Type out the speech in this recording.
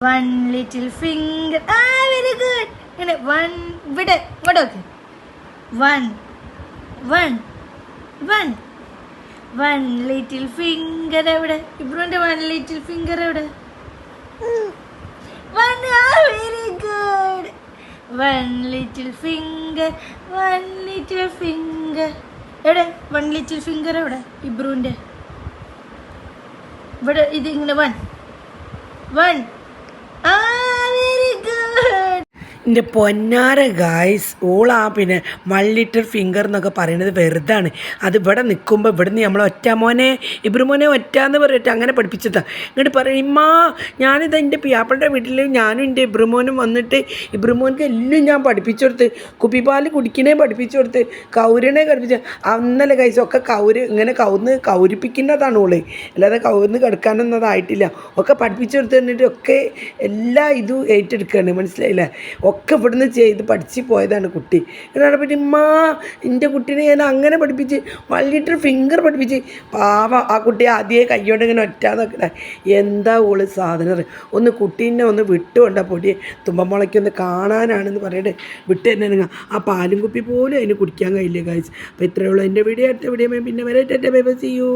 One little finger. Very good. ഇങ്ങനെ one ഇവിടെ ഇങ്ങോട്ട് നോക്ക്. One one one one little finger എവിടെ? ഇബ്രുവിന്റെ വൺ ലിറ്റിൽ ഫിംഗർ എവിടെ? One. Very good. One little finger. One little finger എവിടെ? One little finger എവിടെ? ഇബ്രുവിന്റെ ഇവിടെ. ഇത് ഇങ്ങനെ വൺ വൺ. Very good. എൻ്റെ പൊന്നാര ഗായ്സ്, പിന്നെ 1 ലിറ്റർ ഫിംഗർ എന്നൊക്കെ പറയുന്നത് വെറുതാണ്. അത് ഇവിടെ നിൽക്കുമ്പോൾ ഇവിടുന്ന് നമ്മൾ ഒറ്റ മോനെ ഇബ്രുമോനെ ഒറ്റാന്ന് പറഞ്ഞിട്ട് അങ്ങനെ പഠിപ്പിച്ചതാണ്. എന്നിട്ട് പറയും ഇമ്മാ ഞാനിത് എൻ്റെ പിയാപ്പളുടെ വീട്ടിൽ ഞാനും എൻ്റെ ഇബ്രുമോനും വന്നിട്ട് ഇബ്രുമോനക്ക് എല്ലാം ഞാൻ പഠിപ്പിച്ചു കൊടുത്ത്, കുപ്പിപ്പാൽ കുടിക്കണേ പഠിപ്പിച്ചു കൊടുത്ത്, കൗരണേ പഠിപ്പിച്ച അന്നലെ ഗൈസ് ഒക്കെ ഇങ്ങനെ കൗരിപ്പിക്കുന്നതാണ് ഓള്, അല്ലാതെ കൗർന്ന് കിടക്കാനൊന്നതായിട്ടില്ല. ഒക്കെ പഠിപ്പിച്ചു കൊടുത്ത് തന്നിട്ട് ഒക്കെ എല്ലാ ഇതും ഏറ്റെടുക്കുകയാണ്. മനസ്സിലായില്ലേ? ഒക്കെ ഇവിടുന്ന് ചെയ്ത് പഠിച്ച് പോയതാണ് കുട്ടി. എന്നാണ് പിന്നെ എൻ്റെ കുട്ടീനെ ഞാൻ അങ്ങനെ പഠിപ്പിച്ച് 1 ലിറ്റർ ഫിംഗർ പഠിപ്പിച്ച്. പാവം ആ കുട്ടി ആദ്യമേ കയ്യോണ്ട് ഇങ്ങനെ ഒറ്റാന്നൊക്കെ. എന്താ ഓള് സാധനം. ഒന്ന് കുട്ടീനെ ഒന്ന് വിട്ടുകൊണ്ടാ പൊടി തുമ്പമുളയ്ക്കൊന്ന് കാണാനാണെന്ന് പറഞ്ഞിട്ട് വിട്ട് തന്നെ ആ പാലും കുപ്പി പോലും അതിന് കുടിക്കാൻ കഴിയില്ല ഗൈസ്. അപ്പോൾ ഇത്രയേ ഉള്ളൂ എൻ്റെ വീഡിയോ. അടുത്ത വീഡിയോ പിന്നെ വരെ. Tata bye bye, see U.